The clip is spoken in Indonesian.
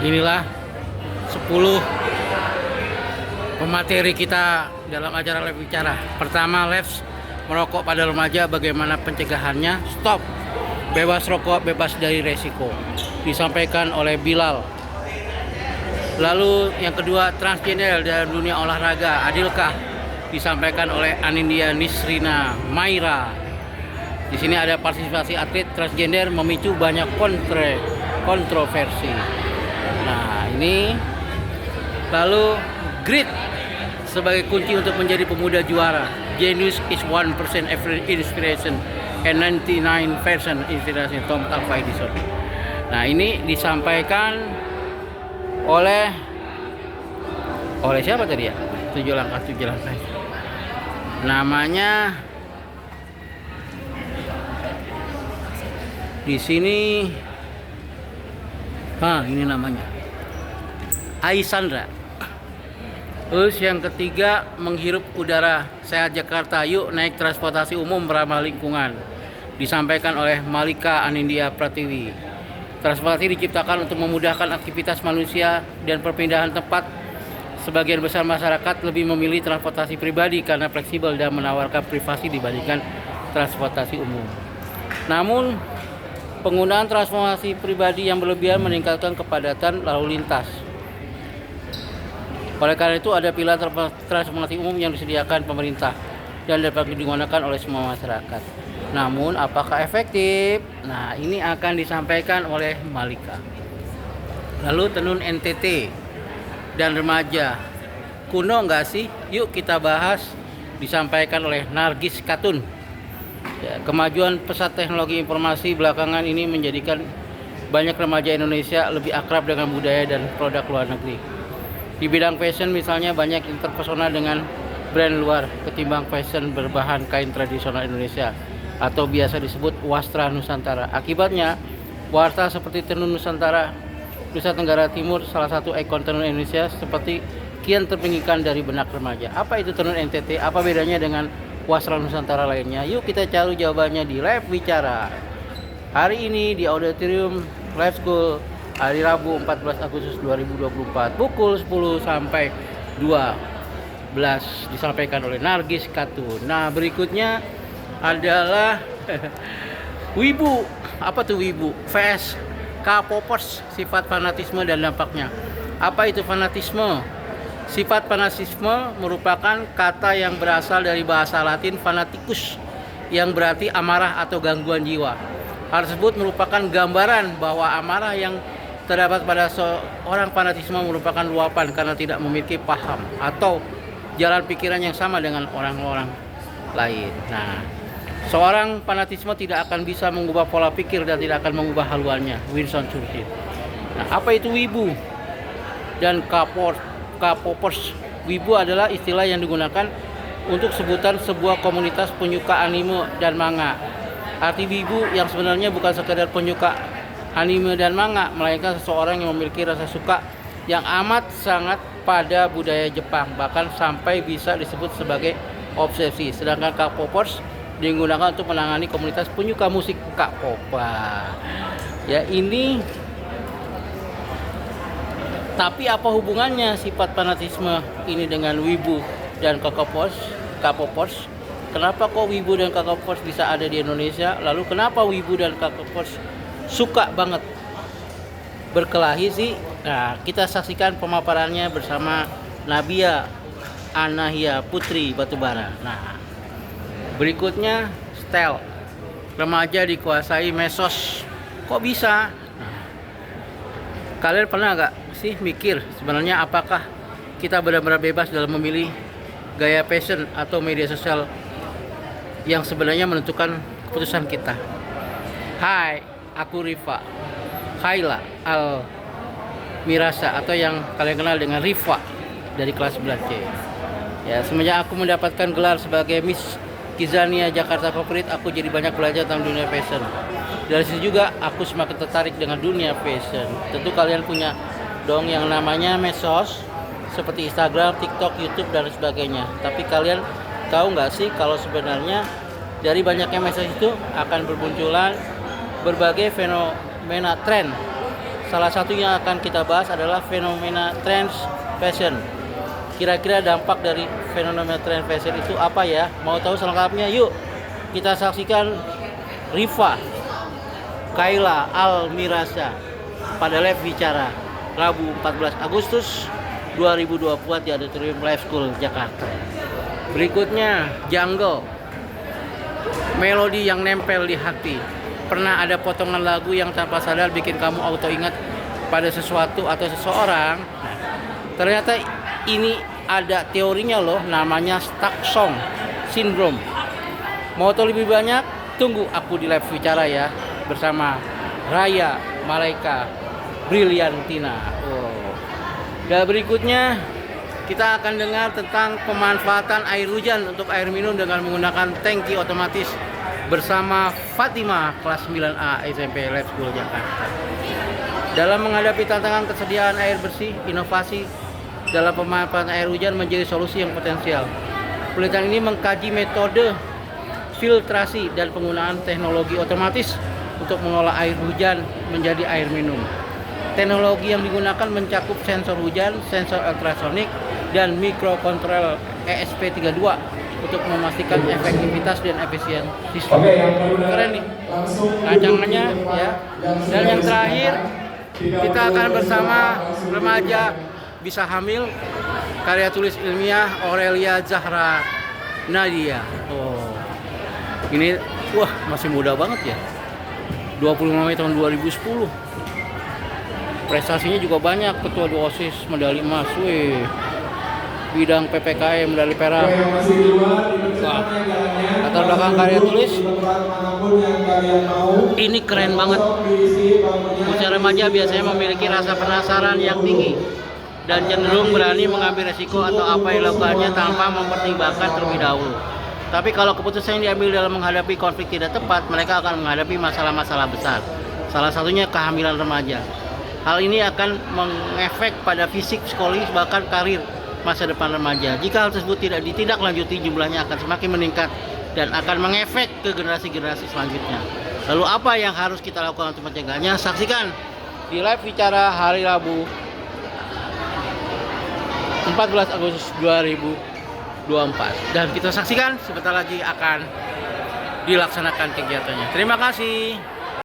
Inilah 10 pemateri kita dalam acara live bicara. Pertama, live merokok pada remaja, bagaimana pencegahannya. Stop, bebas rokok, bebas dari resiko, disampaikan oleh Bilal. Lalu yang kedua, transgender dalam dunia olahraga, adilkah, disampaikan oleh Anindya Nisrina Maira. Di sini ada partisipasi atlet transgender memicu banyak kontroversi. Nah, ini lalu grit sebagai kunci untuk menjadi pemuda juara. Genius is 1% inspiration and 99% inspiration. Tom Alva Edison. Nah, ini disampaikan oleh siapa tadi ya? 7 langkah. Namanya di sini, ini namanya Aisandra. Terus yang ketiga, menghirup udara sehat Jakarta, yuk naik transportasi umum ramah lingkungan, disampaikan oleh Malika Anindya Pratiwi. Transportasi diciptakan untuk memudahkan aktivitas manusia dan perpindahan tempat. Sebagian besar masyarakat lebih memilih transportasi pribadi karena fleksibel dan menawarkan privasi dibandingkan transportasi umum. Namun, penggunaan transportasi pribadi yang berlebihan meningkatkan kepadatan lalu lintas. Oleh karena itu, ada pilihan transportasi umum yang disediakan pemerintah dan dapat digunakan oleh semua masyarakat. Namun, apakah efektif? Nah, ini akan disampaikan oleh Malika. Lalu tenun NTT dan remaja, kuno nggak sih? Yuk kita bahas, disampaikan oleh Nargis Katun. Ya, kemajuan pesat teknologi informasi belakangan ini menjadikan banyak remaja Indonesia lebih akrab dengan budaya dan produk luar negeri. Di bidang fashion misalnya, banyak yang terpesona dengan brand luar ketimbang fashion berbahan kain tradisional Indonesia atau biasa disebut wastra Nusantara. Akibatnya, warta seperti tenun Nusantara, Nusa Tenggara Timur, salah satu ikon tenun Indonesia, seperti kian terpinggirkan dari benak remaja. Apa itu tenun NTT? Apa bedanya dengan wastra Nusantara lainnya? Yuk kita cari jawabannya di live bicara hari ini di Auditorium Live School, hari Rabu 14 Agustus 2024 pukul 10 sampai 12, disampaikan oleh Nargis Katun. Nah, berikutnya adalah wibu. Apa tuh wibu? VS K-popers, sifat fanatisme dan dampaknya. Apa itu fanatisme? Sifat fanatisme merupakan kata yang berasal dari bahasa Latin fanaticus, yang berarti amarah atau gangguan jiwa. Hal tersebut merupakan gambaran bahwa amarah yang terdapat pada seorang fanatisme merupakan luapan karena tidak memiliki paham atau jalan pikiran yang sama dengan orang-orang lain. Nah, seorang fanatisme tidak akan bisa mengubah pola pikir dan tidak akan mengubah haluannya. Winston Churchill. Nah, apa itu wibu dan K-popers? Wibu adalah istilah yang digunakan untuk sebutan sebuah komunitas penyuka anime dan manga. Arti wibu yang sebenarnya bukan sekedar penyuka anime dan manga, melainkan seseorang yang memiliki rasa suka yang amat sangat pada budaya Jepang, bahkan sampai bisa disebut sebagai obsesi. Sedangkan K-popers digunakan untuk menangani komunitas penyuka musik K-pop. Ya, ini tapi apa hubungannya sifat fanatisme ini dengan wibu dan K-popers? Kenapa kok wibu dan K-popers bisa ada di Indonesia? Lalu kenapa wibu dan K-popers suka banget berkelahi sih? Nah, kita saksikan pemaparannya bersama Nabia Anahia Putri Batubara. Nah, berikutnya style remaja dikuasai medsos. Kok bisa? Nah, kalian pernah gak sih mikir sebenarnya apakah kita benar-benar bebas dalam memilih gaya fashion atau media sosial yang sebenarnya menentukan keputusan kita? Hai, aku Rifa Khaila Al Mirasa, atau yang kalian kenal dengan Rifa dari kelas 11C. Ya, semenjak aku mendapatkan gelar sebagai Miss Kizania Jakarta Favorit, aku jadi banyak belajar tentang dunia fashion. Dari situ juga aku semakin tertarik dengan dunia fashion. Tentu kalian punya dong yang namanya medsos seperti Instagram, TikTok, YouTube dan sebagainya. Tapi kalian tahu nggak sih kalau sebenarnya dari banyaknya medsos itu akan bermunculan berbagai fenomena tren Salah satu yang akan kita bahas adalah fenomena trans fashion. Kira-kira dampak dari fenomena trans fashion itu apa ya? Mau tahu selengkapnya? Yuk kita saksikan Rifa Kaila Almirasa pada live bicara Rabu 14 Agustus 2024 di Auditorium Live School Jakarta. Berikutnya Jungle, melodi yang nempel di hati. Pernah ada potongan lagu yang tanpa sadar bikin kamu auto ingat pada sesuatu atau seseorang? Nah, ternyata ini ada teorinya loh, namanya stuck song syndrome. Mau tahu lebih banyak? Tunggu aku di live bicara ya, bersama Raya Malaika Brilliantina. Dan berikutnya kita akan dengar tentang pemanfaatan air hujan untuk air minum dengan menggunakan tangki otomatis bersama Fatima kelas 9A SMP Life School Jakarta. Dalam menghadapi tantangan kesediaan air bersih, inovasi dalam pemanfaatan air hujan menjadi solusi yang potensial. Penelitian ini mengkaji metode filtrasi dan penggunaan teknologi otomatis untuk mengolah air hujan menjadi air minum. Teknologi yang digunakan mencakup sensor hujan, sensor ultrasonik, dan mikrokontrol ESP32 untuk memastikan efektivitas dan efisien sistem. Keren nih rancangannya ya. Dan yang terakhir kita akan bersama remaja bisa hamil, karya tulis ilmiah Aurelia Zahra Nadia. Ini wah masih muda banget ya. 25 Mei tahun 2010. Prestasinya juga banyak, ketua 2 OSIS medali emas, bidang PPKM medali perak. Wah, latar belakang karya tulis ini keren banget. Usia remaja biasanya memiliki rasa penasaran yang tinggi dan cenderung berani mengambil resiko atau apa yang dilakukannya tanpa mempertimbangkan terlebih dahulu. Tapi kalau keputusan yang diambil dalam menghadapi konflik tidak tepat, mereka akan menghadapi masalah-masalah besar. Salah satunya kehamilan remaja. Hal ini akan mengefek pada fisik, psikologis, bahkan karir masa depan remaja. Jika hal tersebut tidak ditindaklanjuti, jumlahnya akan semakin meningkat dan akan mengefek ke generasi-generasi selanjutnya. Lalu apa yang harus kita lakukan untuk mencegahnya? Saksikan di live bicara hari Rabu 14 Agustus 2024. Dan kita saksikan sebentar lagi akan dilaksanakan kegiatannya. Terima kasih.